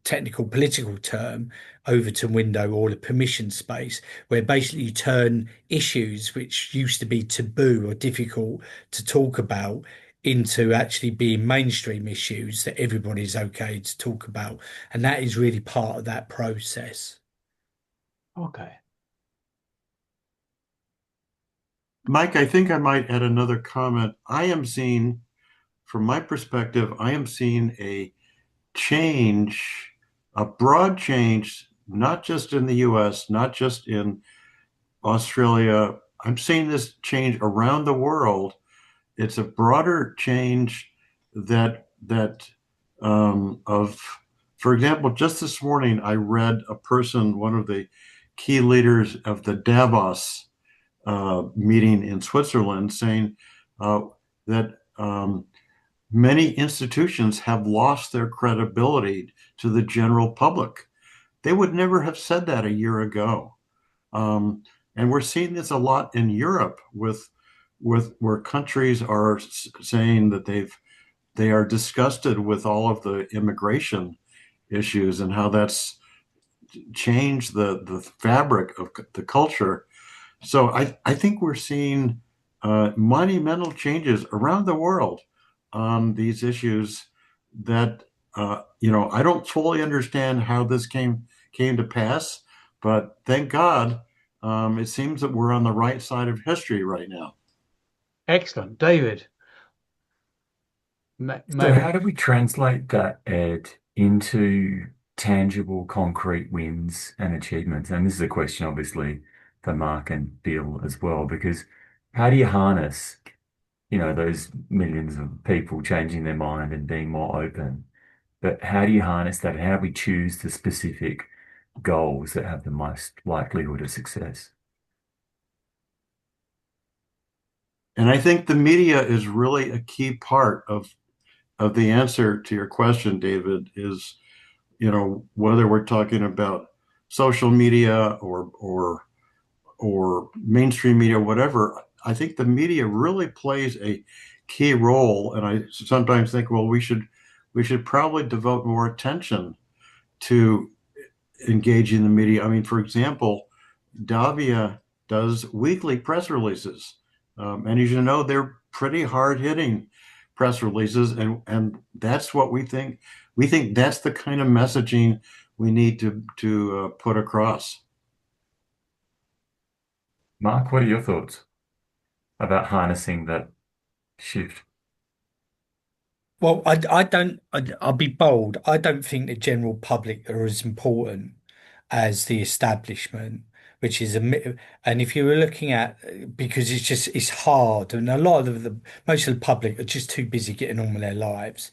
technical political term, Overton window, or the permission space, where basically you turn issues which used to be taboo or difficult to talk about into actually being mainstream issues that everybody's okay to talk about. And that is really part of that process. Okay. Mike, I think I might add another comment. From my perspective, I am seeing a change, a broad change, not just in the US, not just in Australia. I'm seeing this change around the world it's a broader change that of, for example, just this morning I read a person, one of the key leaders of the Davos meeting in Switzerland, saying that many institutions have lost their credibility to the general public. They would never have said that a year ago. And we're seeing this a lot in Europe with where countries are saying that they are disgusted with all of the immigration issues and how that's changed the fabric of the culture. So I think we're seeing monumental changes around the world on these issues that I don't fully understand how this came to pass, but thank God it seems that we're on the right side of history right now. Excellent. David. So how do we translate that, Ed, into tangible, concrete wins and achievements? And this is a question, obviously, for Mark and Bill as well, because how do you harness, those millions of people changing their mind and being more open? But how do you harness that? How do we choose the specific goals that have the most likelihood of success? And I think the media is really a key part of the answer to your question, David, is, whether we're talking about social media or mainstream media, whatever, I think the media really plays a key role. And I sometimes think, well, we should probably devote more attention to engaging the media. I mean, for example, Davia does weekly press releases. And as you know, they're pretty hard hitting press releases. And that's what we think. We think that's the kind of messaging we need to put across. Mark, what are your thoughts about harnessing that shift? Well, I'll be bold. I don't think the general public are as important as the establishment, which is and if you were looking at, because it's hard, and a lot of most of the public are just too busy getting on with their lives.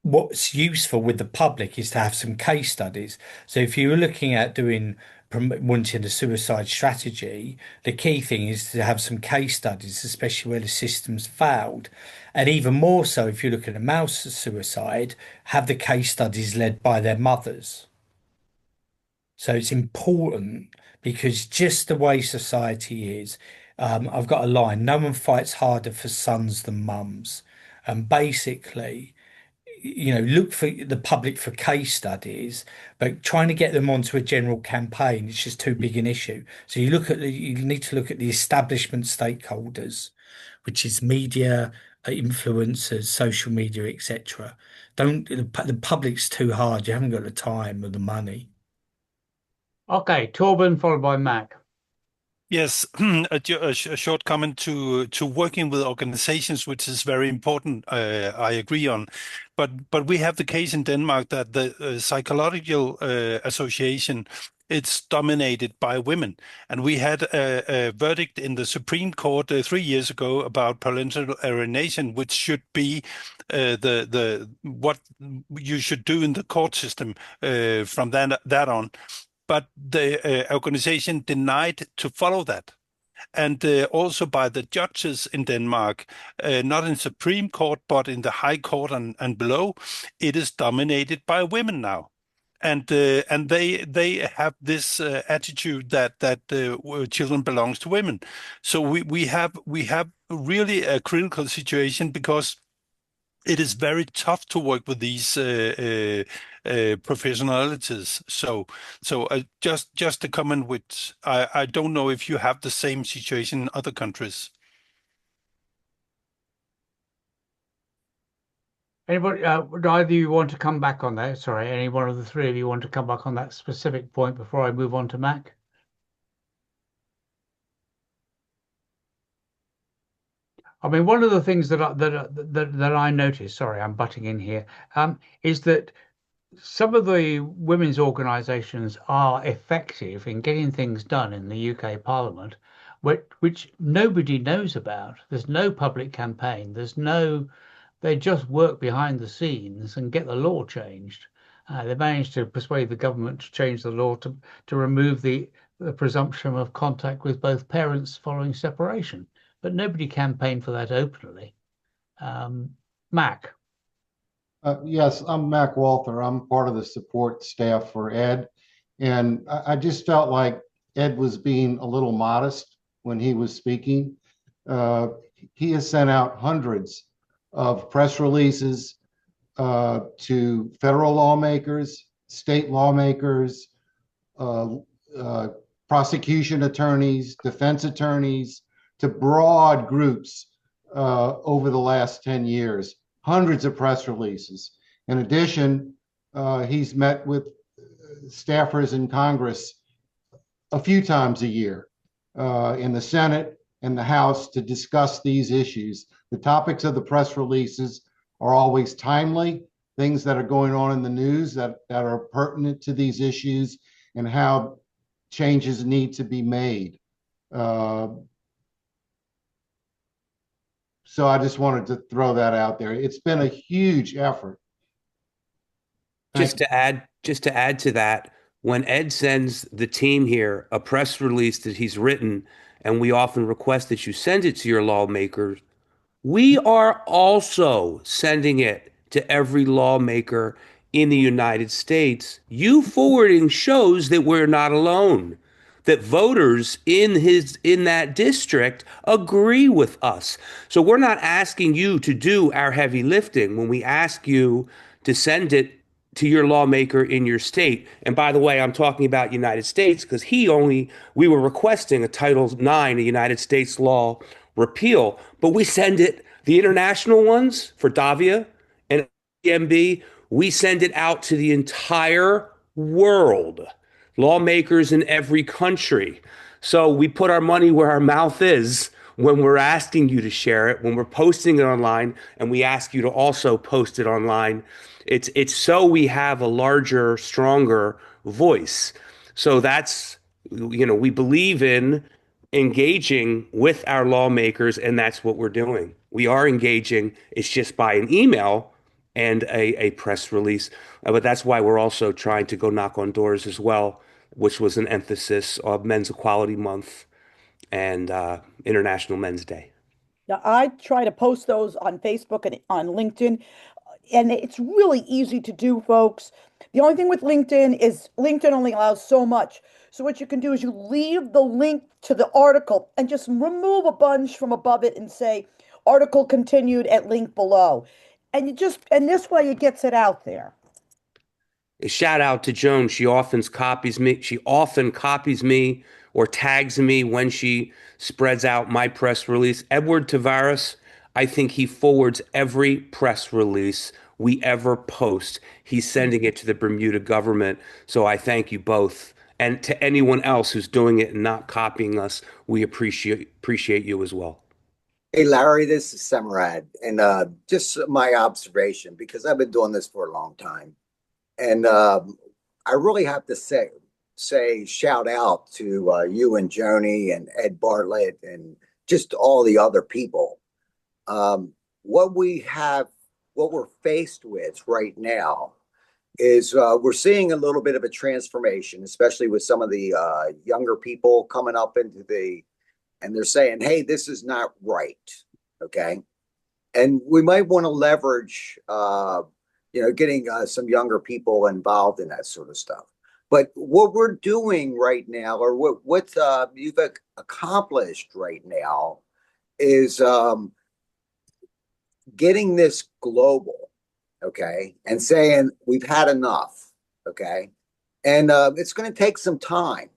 What's useful with the public is to have some case studies. So if you were looking at wanting a suicide strategy, the key thing is to have some case studies, especially where the system's failed. And even more so, if you look at a mouse suicide, have the case studies led by their mothers. So it's important because just the way society is, I've got a line, no one fights harder for sons than mums. And basically, look for the public for case studies, but trying to get them onto a general campaign, it's just too big an issue. So you need to look at the establishment stakeholders, which is media, influencers, social media, etc. The public's too hard. You haven't got the time or the money. Okay, Torben, followed by Mac. Yes, a short comment to working with organizations, which is very important. I agree on, but we have the case in Denmark that the psychological association, it's dominated by women, and we had a verdict in the Supreme Court 3 years ago about parental alienation, which should be the what you should do in the court system from that on. But the organization denied to follow that. And also by the judges in Denmark, not in Supreme Court, but in the High Court and below, it is dominated by women now. And they have this attitude that children belongs to women. So we have really a critical situation because it is very tough to work with these professionalities. So just a comment which I don't know if you have the same situation in other countries. Anybody, would either of you want to come back on that? Sorry, any one of the three of you want to come back on that specific point before I move on to Mac? I mean, one of the things that I noticed, sorry, I'm butting in here, is that some of the women's organisations are effective in getting things done in the UK Parliament, which nobody knows about. There's no public campaign. They just work behind the scenes and get the law changed. They managed to persuade the government to change the law to remove the presumption of contact with both parents following separation. But nobody campaigned for that openly. Mac. Yes, I'm Mac Walther. I'm part of the support staff for Ed. And I just felt like Ed was being a little modest when he was speaking. He has sent out hundreds of press releases to federal lawmakers, state lawmakers, prosecution attorneys, defense attorneys, to broad groups over the last 10 years. Hundreds of press releases. In addition, he's met with staffers in Congress a few times a year, in the Senate and the House, to discuss these issues. The topics of the press releases are always timely, things that are going on in the news that are pertinent to these issues and how changes need to be made. So I just wanted to throw that out there. It's been a huge effort. Just to add to that, when Ed sends the team here a press release that he's written, and we often request that you send it to your lawmakers, we are also sending it to every lawmaker in the United States. You forwarding shows that we're not alone, that voters in that district agree with us. So we're not asking you to do our heavy lifting when we ask you to send it to your lawmaker in your state. And by the way, I'm talking about United States because we were requesting a Title IX, a United States law repeal, but we send it, the international ones for Davia and MB, we send it out to the entire world, lawmakers in every country. So we put our money where our mouth is when we're asking you to share it, when we're posting it online, and we ask you to also post it online. It's so we have a larger, stronger voice. So that's, we believe in engaging with our lawmakers, and that's what we're doing. We are engaging. It's just by an email and a press release. But that's why we're also trying to go knock on doors as well, which was an emphasis of Men's Equality Month and International Men's Day. Now, I try to post those on Facebook and on LinkedIn, and it's really easy to do, folks. The only thing with LinkedIn is LinkedIn only allows so much. So what you can do is you leave the link to the article and just remove a bunch from above it and say, article continued at link below. And this way it gets it out there. A shout out to Joan. She often copies me or tags me when she spreads out my press release. Edward Tavares, I think he forwards every press release we ever post. He's sending it to the Bermuda government. So I thank you both. And to anyone else who's doing it and not copying us, we appreciate you as well. Hey, Larry, this is Semarad. And just my observation, because I've been doing this for a long time. And I really have to say shout out to you and Joni and Ed Bartlett and just all the other people. What we're faced with right now is we're seeing a little bit of a transformation, especially with some of the younger people coming up and they're saying, hey, this is not right. Okay. And we might want to leverage, getting some younger people involved in that sort of stuff. But what we're doing right now, or what you've accomplished right now, is getting this global, okay, and saying we've had enough, okay, and it's going to take some time.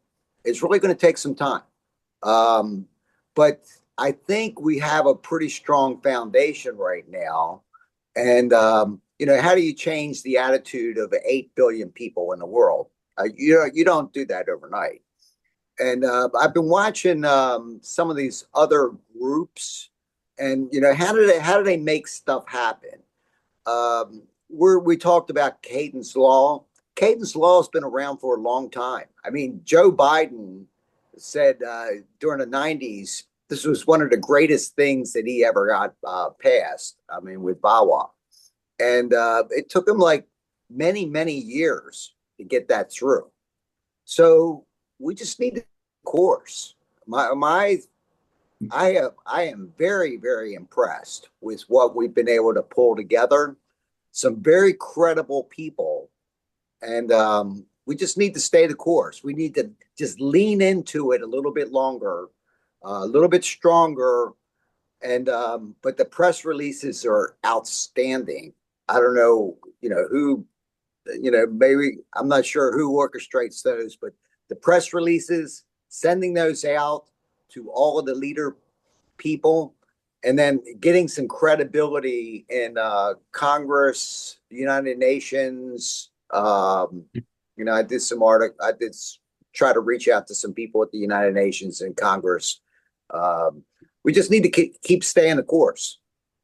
It's really going to take some time, but I think we have a pretty strong foundation right now. And how do you change the attitude of 8 billion people in the world? You don't do that overnight. And I've been watching some of these other groups, and how do they make stuff happen? We talked about Cadence Law. Cadence Law has been around for a long time. I mean, Joe Biden said during the 90s, this was one of the greatest things that he ever got passed. I mean, with VAWA. And it took him like many, many years to get that through. So we just need a course. I am very, very impressed with what we've been able to pull together. Some very credible people. And we just need to stay the course. We need to just lean into it a little bit longer, a little bit stronger. And but the press releases are outstanding. I don't know, who, maybe I'm not sure who orchestrates those, but the press releases, sending those out to all of the leader people, and then getting some credibility in Congress, the United Nations. I did try to reach out to some people at the United Nations and Congress. We just need to keep staying the course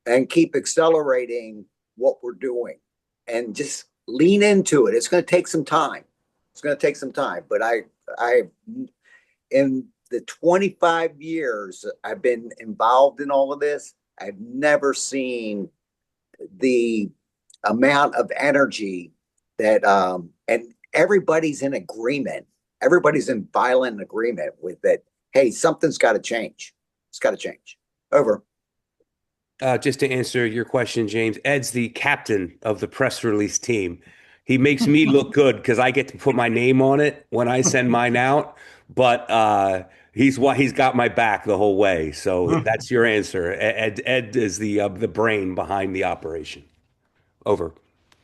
and keep accelerating what we're doing and just lean into it. It's going to take some time. But in the 25 years I've been involved in all of this, I've never seen the amount of energy that, and everybody's in agreement. Everybody's in violent agreement with it. Hey, something's got to change. It's got to change. Over. Just to answer your question, James, Ed's the captain of the press release team. He makes me look good because I get to put my name on it when I send mine out. But he's got my back the whole way. So that's your answer. Ed is the brain behind the operation. Over.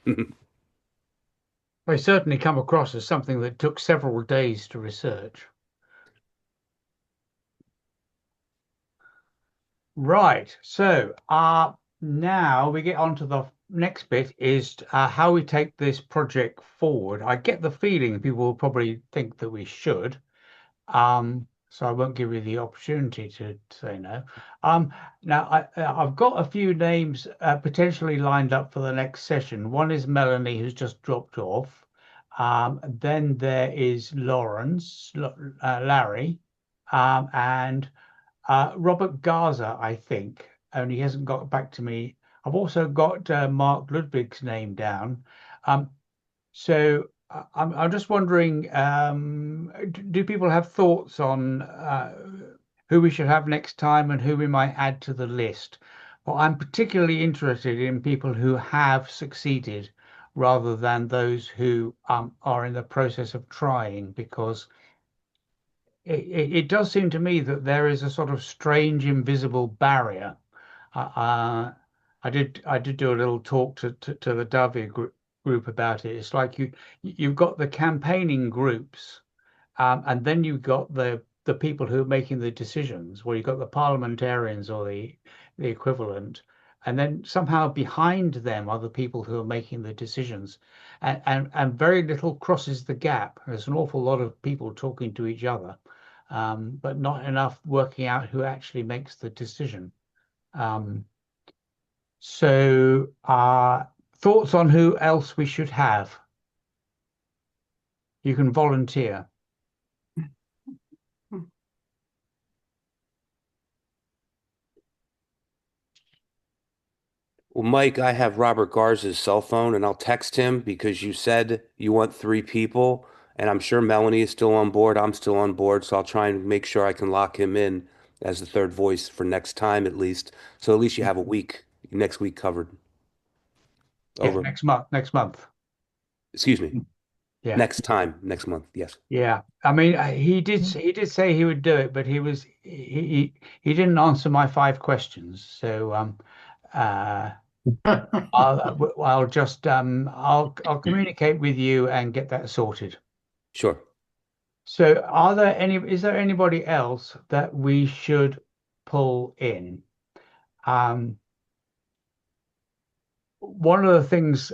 They certainly come across as something that took several days to research. Right. So now we get on to the next bit is how we take this project forward. I get the feeling people will probably think that we should. So I won't give you the opportunity to say no. Now I've got a few names potentially lined up for the next session. One is Melanie, who's just dropped off. Then there is Larry, and Robert Garza, I think, only he hasn't got back to me. I've also got Mark Ludwig's name down. So I'm just wondering, do people have thoughts on who we should have next time and who we might add to the list? Well, I'm particularly interested in people who have succeeded rather than those who are in the process of trying, because it does seem to me that there is a sort of strange invisible barrier. I did do a little talk to the Davia group about it. It's like you've got the campaigning groups, and then you've got the people who are making the decisions. Well, you've got the parliamentarians or the equivalent, and then somehow behind them are the people who are making the decisions, and very little crosses the gap. There's an awful lot of people talking to each other, but not enough working out who actually makes the decision. So thoughts on who else we should have? You can volunteer. Well, Mike, I have Robert Garza's cell phone, and I'll text him because you said you want 3 people, and I'm sure Melanie is still on board. I'm still on board, so I'll try and make sure I can lock him in as the third voice for next time at least. So at least you have next week covered. Over. Yeah, next month. Excuse me. Yeah. Next month. Yes. Yeah. I mean, he did say he would do it, but he didn't answer my 5 questions. So I'll just I'll communicate with you and get that sorted. Sure. So is there anybody else that we should pull in? One of the things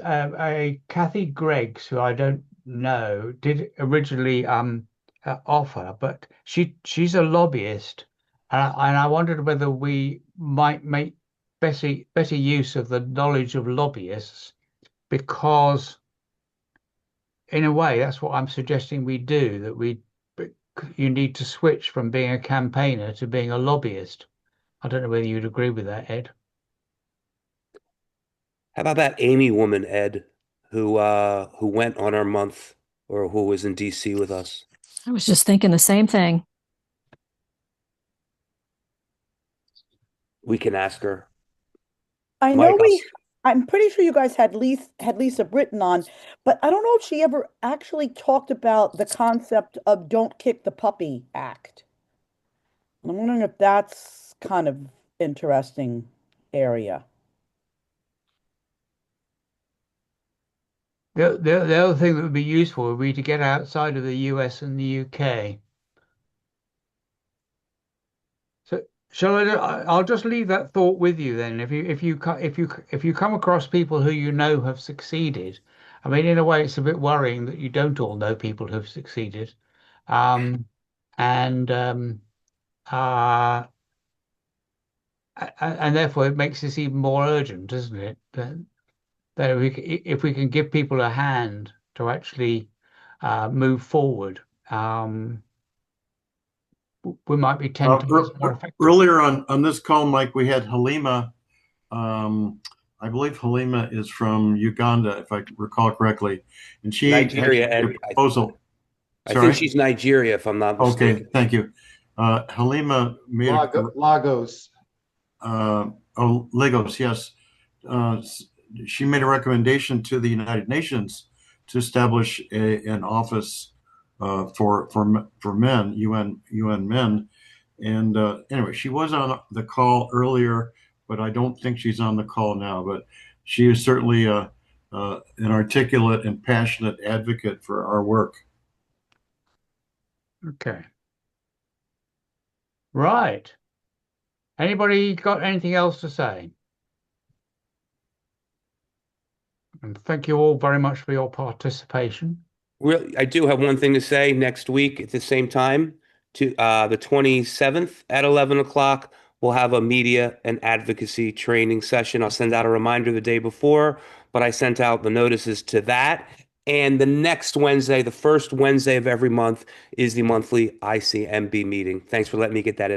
Kathy Greggs, who I don't know, did originally offer, but she's a lobbyist, and I wondered whether we might make better use of the knowledge of lobbyists, because in a way that's what I'm suggesting we do, that we you need to switch from being a campaigner to being a lobbyist. I don't know whether you'd agree with that, Ed. How about that Amy woman, Ed, who went on our month, or who was in DC with us? I was just thinking the same thing. We can ask her. I Mike, know I'm pretty sure you guys had Lisa Britton on, but I don't know if she ever actually talked about the concept of Don't Kick the Puppy Act. I'm wondering if that's kind of interesting area. The other thing that would be useful would be to get outside of the US and the UK. So shall I'll just leave that thought with you then. If you come across people who you know have succeeded, I mean, in a way, it's a bit worrying that you don't all know people who've succeeded, and and therefore it makes this even more urgent, doesn't it? That if we can give people a hand to actually move forward, we might be 10 times more effective. Earlier on this call, Mike, we had Halima. I believe Halima is from Uganda, if I recall correctly, and she Nigeria, had a proposal. I think she's Nigeria, if I'm not mistaken. Okay, thank you. Halima made Lagos. Lagos, yes. She made a recommendation to the United Nations to establish an office for men, UN men. And anyway, she was on the call earlier, but I don't think she's on the call now. But she is certainly an articulate and passionate advocate for our work. Okay. Right. Anybody got anything else to say? And thank you all very much for your participation. I do have one thing to say. Next week at the same time, to the 27th at 11 o'clock, we'll have a media and advocacy training session. I'll send out a reminder the day before, but I sent out the notices to that. And the next Wednesday, the first Wednesday of every month, is the monthly ICMB meeting. Thanks for letting me get that in.